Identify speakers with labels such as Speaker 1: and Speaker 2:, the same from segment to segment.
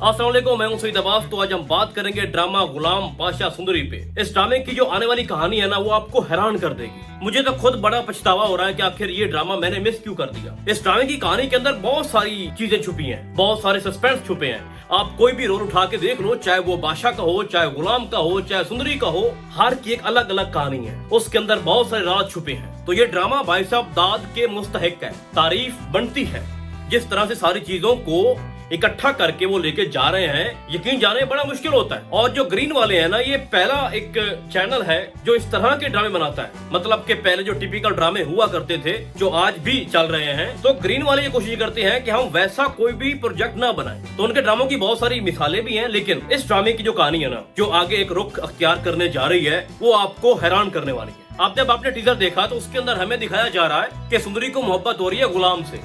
Speaker 1: अस्सलाम वालेकुम, मैं हूं सईद अब्बास। तो आज हम बात करेंगे ड्रामा गुलाम बादशाह सुंदरी पे। इस ड्रामे की जो आने वाली कहानी है ना, वो आपको हैरान कर देगी। मुझे तो खुद बड़ा पछतावा हो रहा है कि आखिर ये ड्रामा मैंने मिस क्यों कर दिया। इस ड्रामे की कहानी के अंदर बहुत सारी चीजें छुपी हैं, बहुत सारे सस्पेंस छुपे हैं। आप कोई भी रोल उठा के देख लो, चाहे वो बादशाह का हो, चाहे गुलाम का हो, चाहे सुंदरी का हो, हर की एक अलग अलग कहानी है। उसके अंदर बहुत सारे राज छुपे हैं। तो ये ड्रामा भाई साहब दाद के मुस्तहिक है, तारीफ बनती है। जिस तरह से सारी चीजों को इकट्ठा करके वो लेके जा रहे हैं, यकीन जाने बड़ा मुश्किल होता है। और जो ग्रीन वाले हैं ना, ये पहला एक चैनल है जो इस तरह के ड्रामे बनाता है। मतलब के पहले जो टिपिकल ड्रामे हुआ करते थे, जो आज भी चल रहे हैं, तो ग्रीन वाले ये कोशिश करते हैं कि हम वैसा कोई भी प्रोजेक्ट ना बनाएं। तो उनके ड्रामों की बहुत सारी मिसालें भी हैं, लेकिन इस ड्रामे की जो कहानी है ना, जो आगे एक रुख अख्तियार करने जा रही है, वो आपको हैरान करने वाली है। आप जब आपने टीजर देखा तो उसके अंदर हमें दिखाया जा रहा है कि सुंदरी को मोहब्बत हो रही है गुलाम से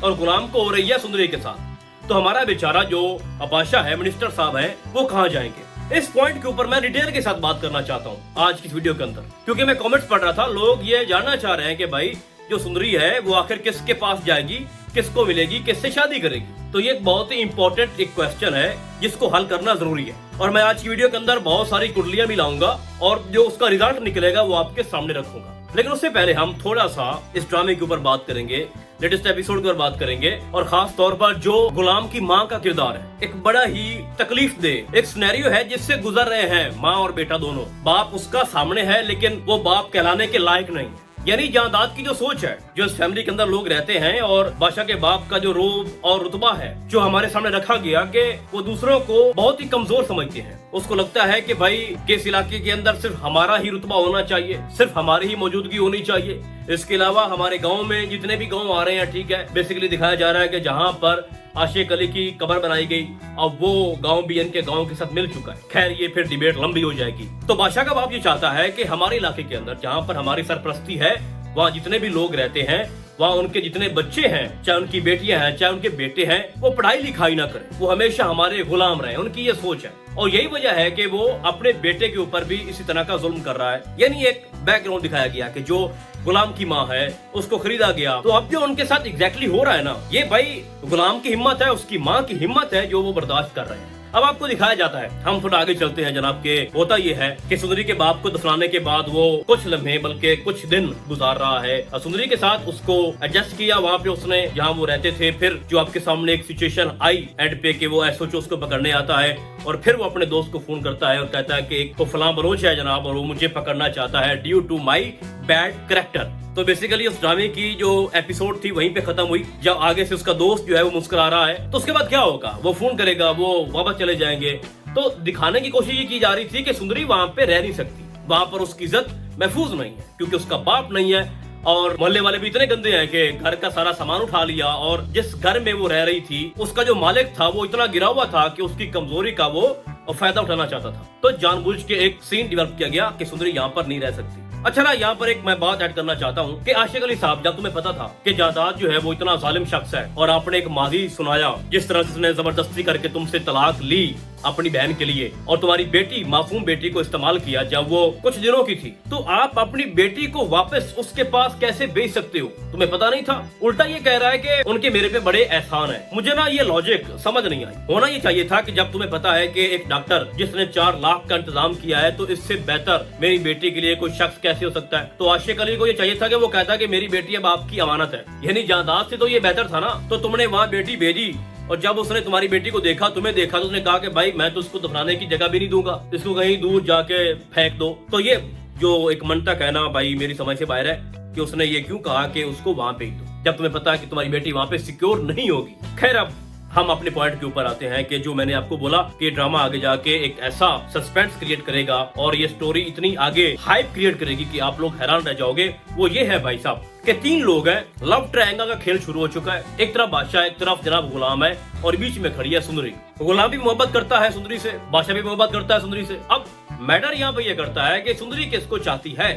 Speaker 1: और गुलाम को हो रही है सुंदरी के साथ। तो हमारा बेचारा जो बादशाह है, मिनिस्टर साहब है, वो कहाँ जाएंगे? इस पॉइंट के ऊपर मैं डिटेल के साथ बात करना चाहता हूँ आज की इस वीडियो के अंदर, क्योंकि मैं कमेंट्स पढ़ रहा था। लोग ये जानना चाह रहे हैं कि भाई जो सुंदरी है वो आखिर किसके पास जाएगी, किसको मिलेगी, किससे शादी करेगी। तो ये एक बहुत ही इंपॉर्टेंट एक क्वेश्चन है जिसको हल करना जरूरी है। और मैं आज की वीडियो के अंदर बहुत सारी कुंडलियां भी लाऊंगा और जो उसका रिजल्ट निकलेगा वो आपके सामने रखूंगा। लेकिन उससे पहले हम थोड़ा सा इस ड्रामे के ऊपर बात करेंगे, लेटेस्ट एपिसोड के ऊपर बात करेंगे, और खास तौर पर जो गुलाम की माँ का किरदार है। एक बड़ा ही तकलीफ दे एक सिनेरियो है जिससे गुजर रहे हैं माँ और बेटा दोनों। बाप उसका सामने है, लेकिन वो बाप कहलाने के लायक नहीं। यानी जायदाद की जो सोच है, जो इस फैमिली के अंदर लोग रहते हैं, और बादशाह के बाप का जो रोब और रुतबा है जो हमारे सामने रखा गया, कि वो दूसरों को बहुत ही कमजोर समझते हैं। उसको लगता है कि भाई किस इलाके के अंदर सिर्फ हमारा ही रुतबा होना चाहिए, सिर्फ हमारी ही मौजूदगी होनी चाहिए। इसके अलावा हमारे गांव में जितने भी गांव आ रहे हैं, ठीक है, बेसिकली दिखाया जा रहा है कि जहां पर आशिक अली की कब्र बनाई गई, अब वो गांव भी इनके गांव के साथ मिल चुका है। खैर, ये फिर डिबेट लंबी हो जाएगी। तो बादशाह का बाप ये चाहता है कि हमारे इलाके के अंदर जहां पर हमारी सरपरस्ती है, वहाँ जितने भी लोग रहते हैं, वहाँ उनके जितने बच्चे हैं, चाहे उनकी बेटियां हैं, चाहे उनके बेटे हैं, वो पढ़ाई लिखाई ना करें, वो हमेशा हमारे गुलाम रहे। उनकी ये सोच है, और यही वजह है कि वो अपने बेटे के ऊपर भी इसी तरह का जुल्म कर रहा है। यानी एक बैकग्राउंड दिखाया गया कि जो गुलाम की माँ है उसको खरीदा गया। तो अब जो उनके साथ एग्जैक्टली हो रहा है ना, ये भाई गुलाम की हिम्मत है, उसकी माँ की हिम्मत है जो वो बर्दाश्त कर रहे हैं। अब आपको दिखाया जाता है, हम थोड़ा आगे चलते हैं जनाब। के होता ये है कि सुंदरी के बाप को दफनाने के बाद वो कुछ लम्हे बल्कि कुछ दिन गुजार रहा है और सुंदरी के साथ उसको एडजस्ट किया वहाँ पे उसने, जहाँ वो रहते थे। फिर जो आपके सामने एक सिचुएशन आई एंड पे कि वो एसओची उसको पकड़ने आता है, और फिर वो अपने दोस्त को फोन करता है और कहता है कि एक तो फलां बलोच है जनाब, और वो मुझे पकड़ना चाहता है due to my bad character. तो बेसिकली उस ड्रामे की जो एपिसोड थी वहीं पे खत्म हुई। जब आगे से उसका दोस्त जो है वो मुस्कुरा रहा है, तो उसके बाद क्या होगा, वो फोन करेगा, वो वापस चले जाएंगे। तो दिखाने की कोशिश ये की जा रही थी कि सुंदरी वहां पे रह नहीं सकती, वहां पर उसकी इज्जत महफूज नहीं है, क्योंकि उसका बाप नहीं है। और मोहल्ले वाले भी इतने गंदे हैं कि घर का सारा सामान उठा लिया, और जिस घर में वो रह रही थी उसका जो मालिक था वो इतना गिरा हुआ था कि उसकी कमजोरी का वो फायदा उठाना चाहता था। तो जानबूझ के एक सीन डेवलप किया गया कि सुंदरी यहाँ पर नहीं रह सकती। अच्छा ना, यहाँ पर एक मैं बात ऐड करना चाहता हूँ कि आशिक अली साहब, जब तुम्हें पता था कि जायदाद जो है वो इतना जालिम शख्स है, और आपने एक माजी सुनाया जिस तरह से उसने जबरदस्ती करके तुमसे तलाक ली अपनी बहन के लिए, और तुम्हारी बेटी, मासूम बेटी को इस्तेमाल किया जब वो कुछ दिनों की थी, तो आप अपनी बेटी को वापस उसके पास कैसे भेज सकते हो? तुम्हें पता नहीं था? उल्टा ये कह रहा है कि उनके मेरे पे बड़े एहसान है। मुझे ना ये लॉजिक समझ नहीं आई। होना ये चाहिए था कि जब तुम्हें पता है कि एक डॉक्टर जिसने 4 लाख का इंतजाम किया है, तो इससे बेहतर मेरी बेटी के लिए कोई शख्स कैसे हो सकता है? तो आशिक अली को ये चाहिए था कि वो कहता कि मेरी बेटी अब आपकी अमानत है, यानी जायदाद से तो ये बेहतर था ना। तो तुमने वहाँ बेटी भेजी, और जब उसने तुम्हारी बेटी को देखा, तुम्हें देखा, तो उसने कहा कि भाई मैं तो उसको दफनाने की जगह भी नहीं दूंगा, इसको कहीं दूर जाके फेंक दो। तो ये जो एक मंतक है ना भाई, मेरी समझ से बाहर है कि उसने ये क्यों कहा कि उसको वहां भेज दो जब तुम्हें पता है कि तुम्हारी बेटी वहां पे सिक्योर नहीं होगी। खैर, अब हम अपने पॉइंट के ऊपर आते हैं कि जो मैंने आपको बोला कि ड्रामा आगे जाके एक ऐसा सस्पेंस क्रिएट करेगा और ये स्टोरी इतनी आगे हाइप क्रिएट करेगी कि आप लोग हैरान रह जाओगे। वो ये है भाई साहब कि 3 लोग हैं, लव ट्रायंगल का खेल शुरू हो चुका है। एक तरफ बादशाह, एक तरफ जनाब गुलाम है, और बीच में खड़ी है सुंदरी। गुलाम भी मोहब्बत करता है सुंदरी से, बादशाह भी मोहब्बत करता है सुंदरी से। अब मैटर यहाँ पे ये करता है कि सुंदरी किसको चाहती है,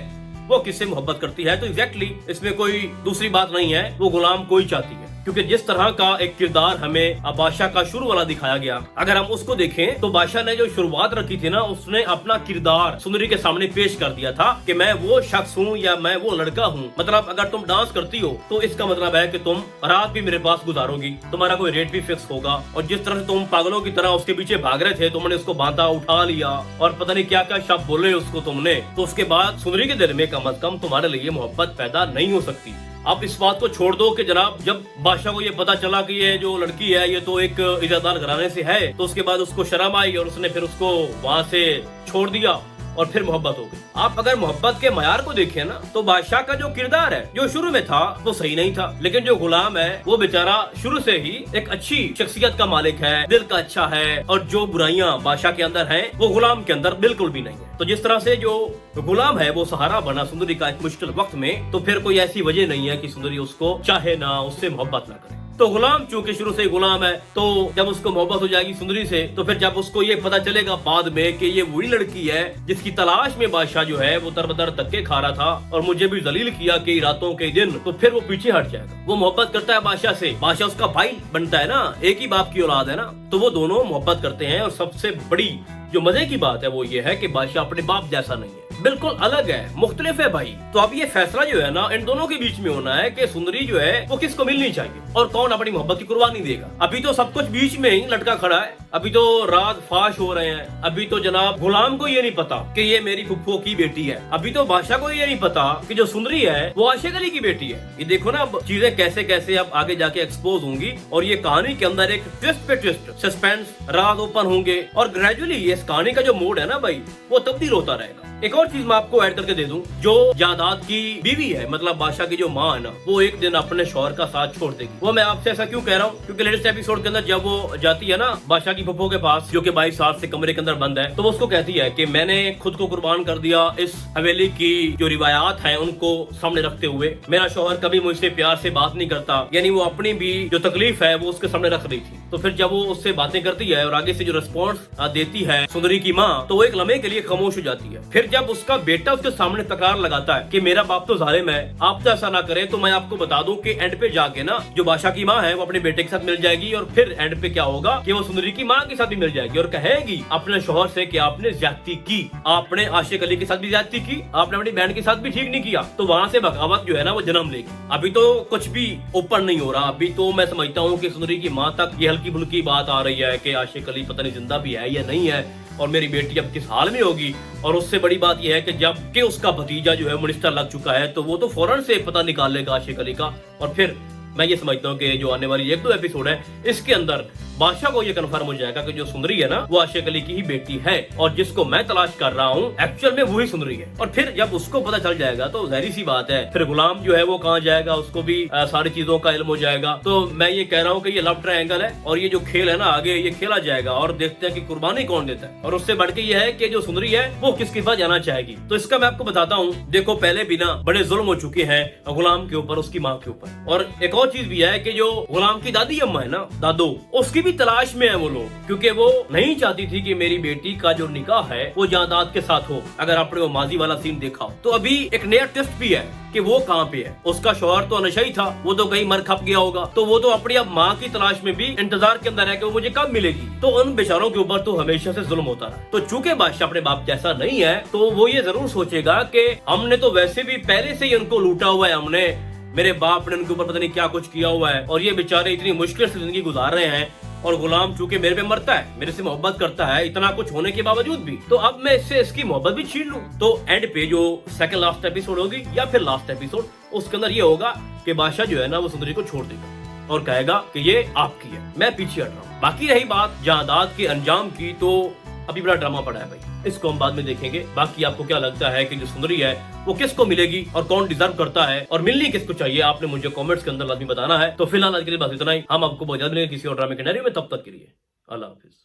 Speaker 1: वो किससे मोहब्बत करती है। तो एग्जैक्टली इसमें कोई दूसरी बात नहीं है, वो गुलाम को ही चाहती है। क्योंकि जिस तरह का एक किरदार हमें बादशाह का शुरू वाला दिखाया गया, अगर हम उसको देखें तो बादशाह ने जो शुरुआत रखी थी ना, उसने अपना किरदार सुंदरी के सामने पेश कर दिया था कि मैं वो शख्स हूँ या मैं वो लड़का हूँ। मतलब अगर तुम डांस करती हो तो इसका मतलब है कि तुम रात भी मेरे पास गुजारोगी, तुम्हारा कोई रेट भी फिक्स होगा। और जिस तरह से तुम पागलों की तरह उसके पीछे भाग रहे थे, तुमने उसको बांधा, उठा लिया और पता नहीं क्या क्या शब्द बोले उसको तुमने, तो उसके बाद सुंदरी के दिल में कम अज कम तुम्हारे लिए मोहब्बत पैदा नहीं हो सकती। आप इस बात को छोड़ दो कि जनाब जब बादशाह को ये पता चला कि ये जो लड़की है ये तो एक इज्जतदार घराने से है, तो उसके बाद उसको शर्म आई और उसने फिर उसको वहां से छोड़ दिया और फिर मोहब्बत हो गई। आप अगर मोहब्बत के मयार को देखें ना, तो बादशाह का जो किरदार है जो शुरू में था वो सही नहीं था, लेकिन जो गुलाम है वो बेचारा शुरू से ही एक अच्छी शख्सियत का मालिक है, दिल का अच्छा है, और जो बुराइयां बादशाह के अंदर हैं वो गुलाम के अंदर बिल्कुल भी नहीं है। तो जिस तरह से जो गुलाम है वो सहारा बना सुंदरी का एक मुश्किल वक्त में, तो फिर कोई ऐसी वजह नहीं है कि सुंदरी उसको चाहे ना, उससे मोहब्बत ना करे। तो गुलाम चूंकि शुरू से गुलाम है, तो जब उसको मोहब्बत हो जाएगी सुंदरी से, तो फिर जब उसको ये पता चलेगा बाद में कि ये वही लड़की है जिसकी तलाश में बादशाह जो है वो दर धक्के खा रहा था और मुझे भी जलील किया कई रातों के दिन, तो फिर वो पीछे हट जाएगा। वो मोहब्बत करता है बादशाह से, बादशाह उसका भाई बनता है ना, एक ही बाप की औलाद है ना, तो वो दोनों मोहब्बत करते हैं। और सबसे बड़ी जो मजे की बात है वो ये है कि बादशाह अपने बाप जैसा नहीं है, बिल्कुल अलग है, मुख्तलिफ है भाई। तो अब ये फैसला जो है ना इन दोनों के बीच में होना है कि सुंदरी जो है वो किसको मिलनी चाहिए और कौन अपनी मोहब्बत की कुर्बानी देगा। अभी तो सब कुछ बीच में ही लटका खड़ा है, अभी तो रात फाश हो रहे हैं, अभी तो जनाब गुलाम को ये नहीं पता कि ये मेरी फुफ्फो की बेटी है, अभी तो बादशाह को ये नहीं पता कि जो सुंदरी है वो आशिक अली की बेटी है। ये देखो ना अब चीजें कैसे कैसे अब आगे जाके एक्सपोज होंगी, और ये कहानी के अंदर एक ट्विस्ट पे ट्विस्ट, सस्पेंस, राज ओपन होंगे, और ग्रेजुअली इस कहानी का जो मूड है ना भाई वो तब्दील होता रहेगा। एक और चीज मैं आपको ऐड करके दे दूं, जो जायदाद की बीवी है मतलब बादशाह की जो माँ है ना, वो एक दिन अपने शौहर का साथ छोड़ देगी। वो मैं आपसे ऐसा क्यों कह रहा हूँ, क्योंकि लेटेस्ट एपिसोड के अंदर जब वो जाती है ना बादशाह की फुफ्फो के पास, जो कि 22 साल से कमरे के अंदर बंद है, तो वो उसको कहती है कि मैंने खुद को कुर्बान कर दिया इस हवेली की जो रिवायात है उनको सामने रखते हुए। मेरा शौहर कभी मुझसे प्यार से बात नहीं करता, यानी वो अपनी भी जो तकलीफ है वो उसके सामने रख रही थी। तो फिर जब वो उससे बातें करती है और आगे से जो रिस्पॉन्स देती है सुंदरी की माँ, तो वो एक लम्हे के लिए खामोश हो जाती है। फिर जब उसका बेटा उसके सामने तकरार लगाता है कि मेरा बाप तो जालिम है, आप तो ऐसा ना करें, तो मैं आपको बता दूं कि एंड पे जाके ना जो बादशाह की माँ है वो अपने बेटे के साथ मिल जाएगी, और फिर एंड पे क्या होगा कि वो सुंदरी की माँ के साथ भी मिल जाएगी और कहेगी अपने शौहर से कि आपने ज्यादती की, आपने आशिक अली के साथ भी ज्यादती की, आपने अपनी बहन के साथ भी ठीक नहीं किया। तो वहाँ से बगावत जो है ना वो जन्म लेगी। अभी तो कुछ भी ओपन नहीं हो रहा, अभी तो मैं समझता हूँ कि सुंदरी की माँ तक ये हल्की फुल्की बात आ रही है कि आशिक अली पता नहीं जिंदा भी है या नहीं है, और मेरी बेटी अब किस हाल में होगी। और उससे बड़ी बात यह है कि जब कि उसका भतीजा जो है मिनिस्टर लग चुका है, तो वो तो फौरन से पता निकाल लेगा आशिक अली का। और फिर मैं ये समझता हूँ कि जो आने वाली 1-2 एपिसोड है इसके अंदर बादशाह को ये कन्फर्म हो जाएगा कि जो सुंदरी है ना वो आशिक अली की ही बेटी है, और जिसको मैं तलाश कर रहा हूँ एक्चुअल में वही सुंदरी है। और फिर जब उसको पता चल जाएगा तो जाहिर सी बात है फिर गुलाम जो है वो कहाँ जाएगा, उसको भी सारी चीजों का इल्म हो जाएगा। तो मैं ये कह रहा हूँ कि ये लव ट्रायंगल है, और ये जो खेल है ना आगे ये खेला जाएगा, और देखते हैं कि कुर्बानी कौन देता है। और उससे बढ़ के ये है कि जो सुंदरी है वो किसके पास जाना चाहेगी। तो इसका मैं आपको बताता हूँ। देखो पहले भी ना बड़े जुल्म हो चुके हैं गुलाम के ऊपर, उसकी माँ के ऊपर। और एक और चीज भी है कि जो गुलाम की दादी अम्मा है ना, दादो, उसकी भी तलाश में है वो लोग, क्योंकि वो नहीं चाहती थी कि मेरी बेटी का जो निकाह है वो जायदाद के साथ हो। अगर आपने वो माजी वाला सीन देखा हो तो अभी एक नया टेस्ट भी है कि वो कहाँ पे है। उसका शौहर तो नशा ही था, वो तो कहीं मर खप गया होगा, तो वो तो अपनी अब माँ की तलाश में भी इंतजार के अंदर है कि वो मुझे कब मिलेगी। तो उन बेचारों के ऊपर तो हमेशा से जुल्म होता रहा। तो चूंकि बादशाह अपने बाप जैसा नहीं है, तो वो ये जरूर सोचेगा कि हमने तो वैसे भी पहले से ही उनको लूटा हुआ है, हमने मेरे बाप ने उनके ऊपर पता नहीं क्या कुछ किया हुआ है, और ये बेचारे इतनी मुश्किल से जिंदगी गुजार रहे हैं। और गुलाम चूंकि मेरे पे मरता है, मेरे से मोहब्बत करता है, इतना कुछ होने के बावजूद भी, तो अब मैं इससे इसकी मोहब्बत भी छीन लूं। तो एंड पे जो सेकंड लास्ट एपिसोड होगी या फिर लास्ट एपिसोड, उसके अंदर ये होगा कि बादशाह जो है ना वो सुंदरी को छोड़ देगा और कहेगा कि ये आपकी है, मैं पीछे हट रहा हूँ। बाकी रही बात जायदाद के अंजाम की, तो अभी बड़ा ड्रामा पड़ा है भाई, इसको हम बाद में देखेंगे। बाकी आपको क्या लगता है कि जो सुंदरी है वो किसको मिलेगी और कौन डिजर्व करता है और मिलनी किसको चाहिए, आपने मुझे कमेंट्स के अंदर लाजमी बताना है। तो फिलहाल आज के लिए बस इतना ही। हम आपको बहुत जल्द मिलेंगे किसी और ड्रामे के नैरेटिव में, तब तक के लिए अल्लाह हाफिज।